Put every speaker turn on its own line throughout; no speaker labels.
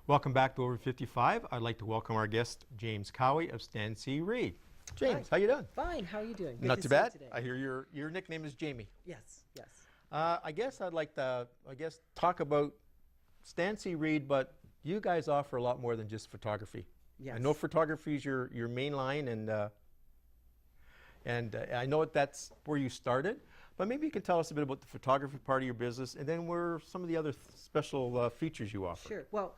Welcome back to Over 55. I'd like to welcome our guest, James Cowie of Stancy Reade. James, how you doing?
Fine. How are you doing? Good
Not
to
too
see you
bad.
today.
I hear your nickname is Jamie.
Yes. Yes.
I guess I'd like to talk about Stancy Reade, but you guys offer a lot more than just photography.
Yes.
I know photography is your main line, and I know that's where you started. But maybe you can tell us a bit about the photography part of your business, and then where some of the other special features you offer.
Sure. Well,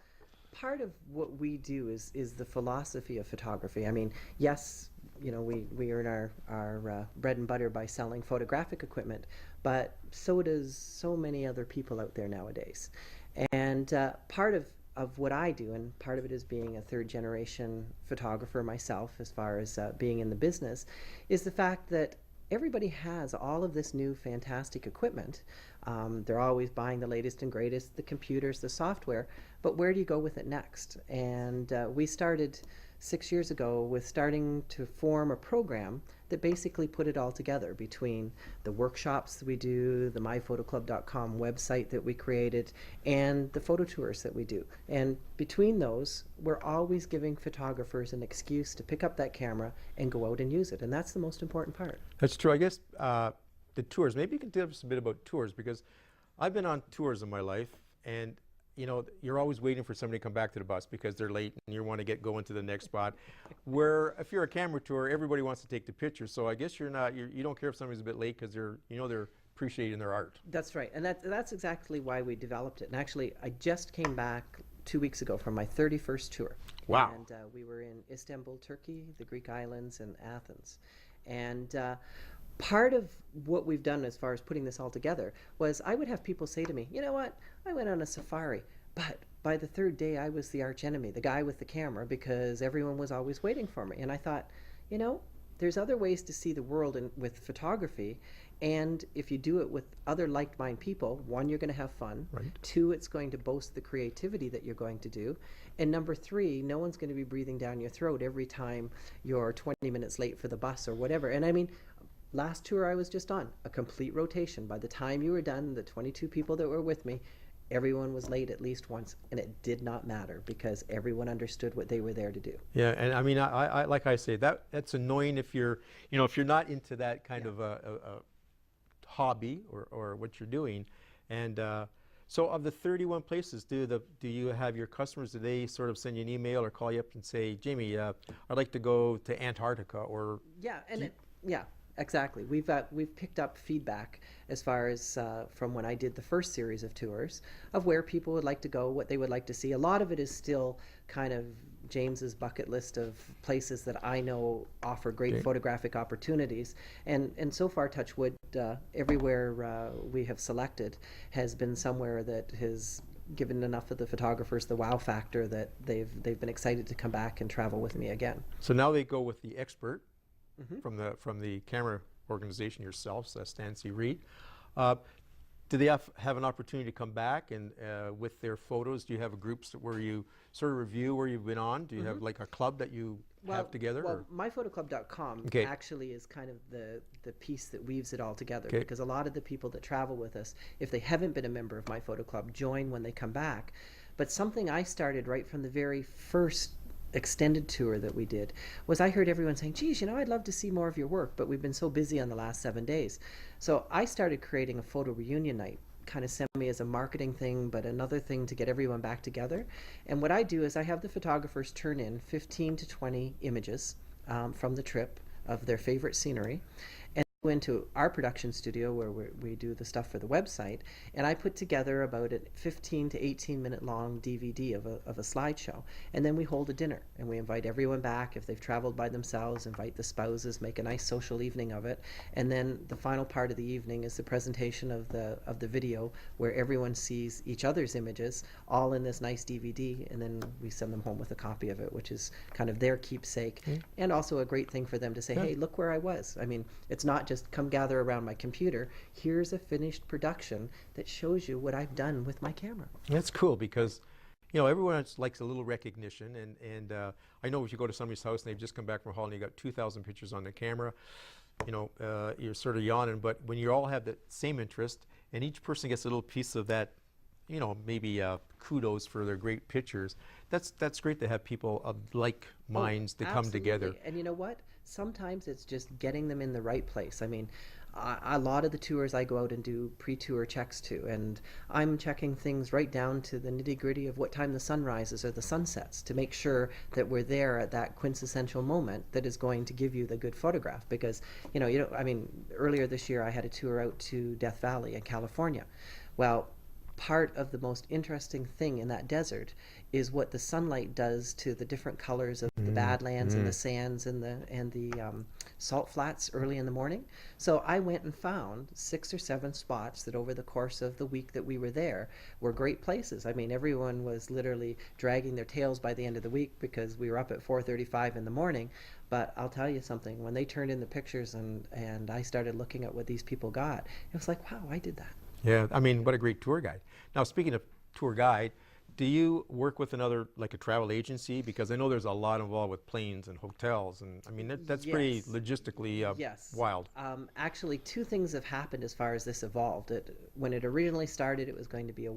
part of what we do is the philosophy of photography. I mean, yes, you know, we earn our bread and butter by selling photographic equipment, but so does so many other people out there nowadays. And part of what I do, and part of it is being a third generation photographer myself, as far as being in the business, is the fact that everybody has all of this new fantastic equipment. They're always buying the latest and greatest, the computers, the software, but where do you go with it next? And we started 6 years ago with starting to form a program that basically put it all together between the workshops that we do, the myphotoclub.com website that we created, and the photo tours that we do. And between those, we're always giving photographers an excuse to pick up that camera and go out and use it. And that's the most important part.
That's true. I guess the tours, maybe you can tell us a bit about tours, because I've been on tours in my life, and you know, you're always waiting for somebody to come back to the bus because they're late and you want to get going to the next spot. Where if you're a camera tour, everybody wants to take the picture. So I guess you don't care if somebody's a bit late because they're appreciating their art.
That's right, and that's exactly why we developed it. And actually, I just came back 2 weeks ago from my 31st tour.
Wow!
And we were in Istanbul, Turkey, the Greek islands, and Athens. And part of what we've done as far as putting this all together was I would have people say to me, you know what, I went on a safari, but by the third day I was the arch enemy, the guy with the camera, because everyone was always waiting for me. And I thought, you know, there's other ways to see the world with photography, and if you do it with other like-minded people, one, you're going to have fun.
Right.
Two, it's going to boast the creativity that you're going to do. And number three, no one's going to be breathing down your throat every time you're 20 minutes late for the bus or whatever. And I mean, last tour I was just on, a complete rotation. By the time you were done, the 22 people that were with me, everyone was late at least once, and it did not matter because everyone understood what they were there to do.
Yeah, and I mean, I like I say, that's annoying if you're not into that kind of a hobby or what you're doing. And so of the 31 places, do you have your customers, do they sort of send you an email or call you up and say, Jamie, I'd like to go to Antarctica, or...
Yeah, and yeah. Exactly. We've picked up feedback as far as from when I did the first series of tours of where people would like to go, what they would like to see. A lot of it is still kind of James's bucket list of places that I know offer great photographic opportunities. And so far, touch wood, everywhere we have selected has been somewhere that has given enough of the photographers the wow factor that they've been excited to come back and travel with me again.
So now they go with the expert. Mm-hmm. from the camera organization yourself, so Stancy Reade. Do they have an opportunity to come back and with their photos? Do you have groups where you sort of review where you've been on? Do you have like a club that you have together?
Well, myphotoclub.com actually is kind of the piece that weaves it all together, because a lot of the people that travel with us, if they haven't been a member of My Photo Club, join when they come back. But something I started right from the very first extended tour that we did was I heard everyone saying, geez, you know, I'd love to see more of your work, but we've been so busy on the last 7 days. So I started creating a photo reunion night, kind of semi as a marketing thing, but another thing to get everyone back together. And what I do is I have the photographers turn in 15 to 20 images from the trip of their favorite scenery, and go into our production studio where we do the stuff for the website, and I put together about a 15 to 18 minute long DVD of a slideshow, and then we hold a dinner and we invite everyone back. If they've traveled by themselves, invite the spouses, make a nice social evening of it, and then the final part of the evening is the presentation of the video where everyone sees each other's images all in this nice DVD, and then we send them home with a copy of it, which is kind of their keepsake, and also a great thing for them to say, hey, look where I was. I mean, it's not just come gather around my computer. Here's a finished production that shows you what I've done with my camera.
That's cool, because everyone likes a little recognition, and I know if you go to somebody's house and they've just come back from a holiday and you got 2,000 pictures on their camera, you're sort of yawning. But when you all have the same interest and each person gets a little piece of that, maybe kudos for their great pictures, that's great to have people of like minds to come together.
And you know what? Sometimes it's just getting them in the right place. I mean, a lot of the tours I go out and do pre-tour checks to, and I'm checking things right down to the nitty-gritty of what time the sun rises or the sun sets to make sure that we're there at that quintessential moment that is going to give you the good photograph. Because, I mean, earlier this year I had a tour out to Death Valley in California. Well, part of the most interesting thing in that desert is what the sunlight does to the different colors of the badlands and the sands and the salt flats early in the morning. So I went and found 6 or 7 spots that over the course of the week that we were there were great places. I mean, everyone was literally dragging their tails by the end of the week because we were up at 4:35 in the morning. But I'll tell you something, when they turned in the pictures and I started looking at what these people got, it was like, wow, I did that.
Yeah, I mean, what a great tour guide. Now, speaking of tour guide, do you work with another, like a travel agency? Because I know there's a lot involved with planes and hotels, and I mean, that's pretty logistically wild.
Actually, 2 things have happened as far as this evolved. When it originally started, it was going to be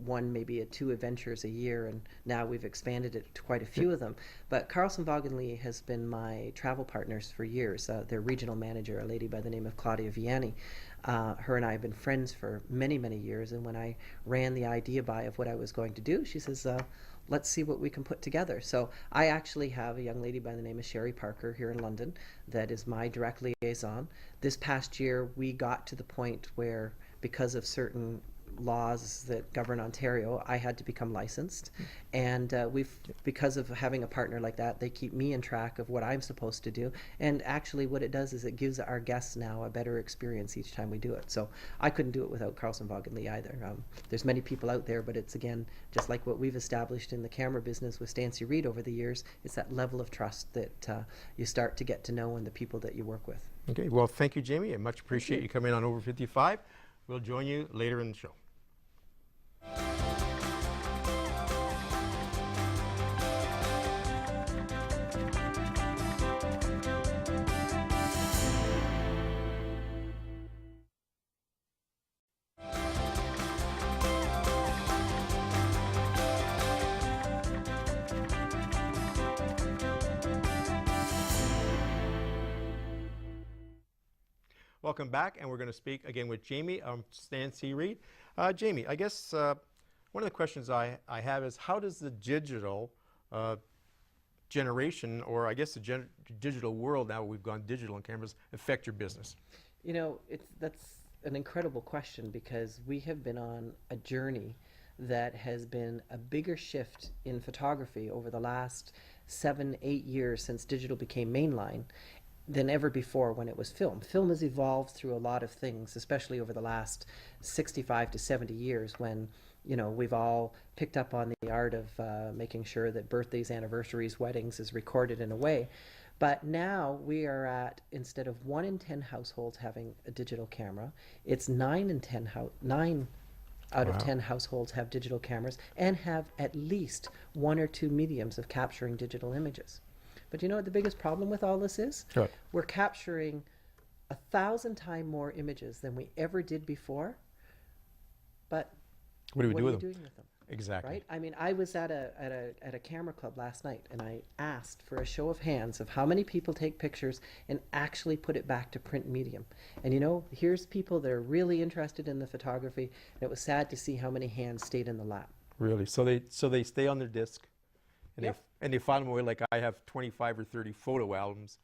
maybe 2 adventures a year, and now we've expanded it to quite a few of them. But Carlson Vaughan Lee has been my travel partners for years. Their regional manager, a lady by the name of Claudia Vianney. Her and I have been friends for many, many years, and when I ran the idea by of what I was going to do, she says, let's see what we can put together. So I actually have a young lady by the name of Sherry Parker here in London that is my direct liaison. This past year, we got to the point where, because of certain laws that govern Ontario, I had to become licensed, and because of having a partner like that, they keep me in track of what I'm supposed to do. And actually what it does is it gives our guests now a better experience each time we do it. So I couldn't do it without Carlson Vaughan Lee either. There's many people out there, but it's, again, just like what we've established in the camera business with Stancy Reade over the years. It's that level of trust that you start to get to know in the people that you work with.
Okay, well, thank you, Jamie. I much appreciate you coming on Over 55. We'll join you later in the show. Welcome back, and we're going to speak again with Jamie, Stancy Reade. Jamie, I guess one of the questions I have is, how does the digital generation, or I guess the digital world, now we've gone digital in cameras, affect your business?
You know, that's an incredible question, because we have been on a journey that has been a bigger shift in photography over the last 7-8 years since digital became mainline than ever before when it was film. Film has evolved through a lot of things, especially over the last 65 to 70 years, when we've all picked up on the art of making sure that birthdays, anniversaries, weddings is recorded in a way. But now we are at, instead of 1 in 10 households having a digital camera, it's 9 out of 10 households have digital cameras and have at least 1 or 2 mediums of capturing digital images. But you know what the biggest problem with all this is?
Sure.
We're capturing 1,000 times more images than we ever did before. But
what do we do with
them?
Exactly.
Right? I mean, I was at a camera club last night, and I asked for a show of hands of how many people take pictures and actually put it back to print medium. And here's people that are really interested in the photography, and it was sad to see how many hands stayed in the lap.
Really? So they stay on their disc, and
Yep.
they file them away. Like I have 25 or 30 photo albums.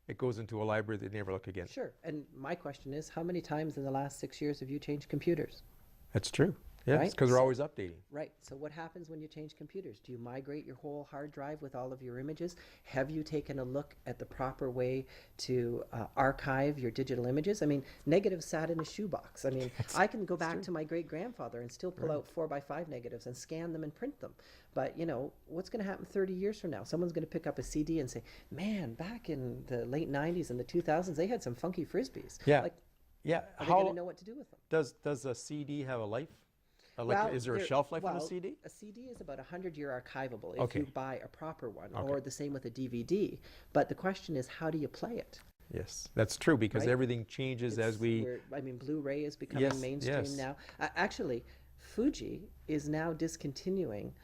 It goes into a library they never look again.
Sure. And my question is, how many times in the last 6 years have you changed computers?
That's true. Yes,
Right?
because they're always updating.
Right. So what happens when you change computers? Do you migrate your whole hard drive with all of your images? Have you taken a look at the proper way to archive your digital images? I mean, negatives sat in a shoebox. I mean, I can go back to my great-grandfather and still pull out 4x5 negatives and scan them and print them. But, what's going to happen 30 years from now? Someone's going to pick up a CD and say, man, back in the late 90s and the 2000s, they had some funky Frisbees.
Yeah.
Like,
yeah.
Are they going to know what to do with them?
Does a CD have a life? Is there a shelf life on a CD?
A CD is about 100-year archivable if
Okay.
you buy a proper one,
Okay.
or the same with a DVD. But the question is, how do you play it?
Yes, that's true, because
Right?
everything changes as we...
Blu-ray is becoming
Yes,
mainstream
yes.
now. Actually, Fuji is now discontinuing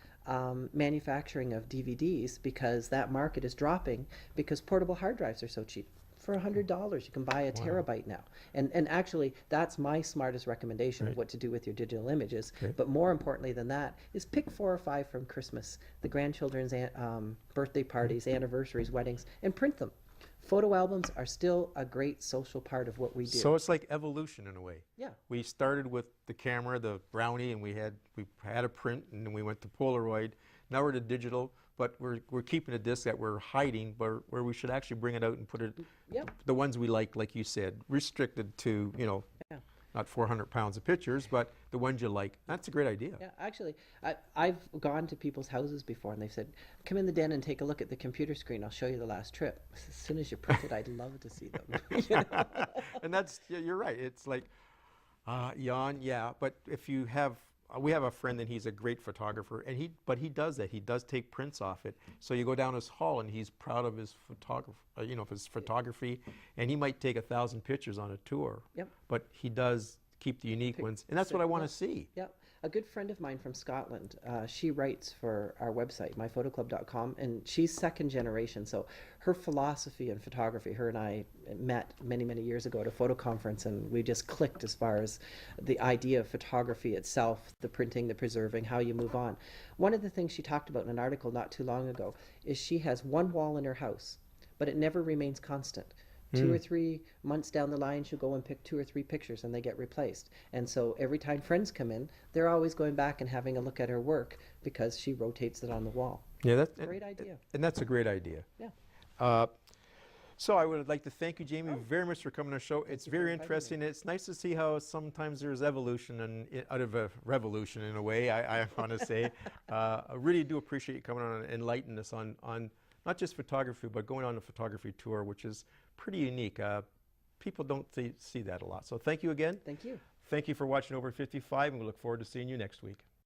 manufacturing of DVDs, because that market is dropping because portable hard drives are so cheap. For $100, you can buy a terabyte now. And actually, that's my smartest recommendation of what to do with your digital images. But more importantly than that is pick 4 or 5 from Christmas, the grandchildren's birthday parties, anniversaries, weddings, and print them. Photo albums are still a great social part of what we do.
So it's like evolution in a way.
Yeah.
We started with the camera, the Brownie, and we had a print, and then we went to Polaroid. Now we're to digital, but we're keeping a disc that we're hiding, but where we should actually bring it out and put it, the ones we like you said, restricted to, you know, not 400 pounds of pictures, but the ones you like. That's a great idea.
Yeah, actually, I've gone to people's houses before, and they've said, come in the den and take a look at the computer screen. I'll show you the last trip. As soon as you print it, I'd love to see them.
And that's, you're right. It's like, yawn, yeah. But if you have, we have a friend and he's a great photographer, and he does that. He does take prints off it. So you go down his hall and he's proud of his photography, and he might take 1,000 pictures on a tour. Yep. But he does keep the unique ones, and that's what I want to see.
Yep. A good friend of mine from Scotland, she writes for our website, myphotoclub.com, and she's second generation. So her philosophy in photography, her and I met many, many years ago at a photo conference, and we just clicked as far as the idea of photography itself, the printing, the preserving, how you move on. One of the things she talked about in an article not too long ago is she has one wall in her house, but it never remains constant. 2 or 3 months down the line, she'll go and pick 2 or 3 pictures, and they get replaced. And so every time friends come in, they're always going back and having a look at her work because she rotates it on the wall.
Yeah, that's
a great idea.
And that's a great idea.
Yeah.
So I would like to thank you, Jamie, very much for coming on the show. It's very interesting. It's nice to see how sometimes there's evolution and out of a revolution in a way, I want to say. I really do appreciate you coming on and enlightening us on not just photography, but going on a photography tour, which is pretty unique. People don't see that a lot. So thank you again.
Thank you.
Thank you for watching Over 55, and we look forward to seeing you next week.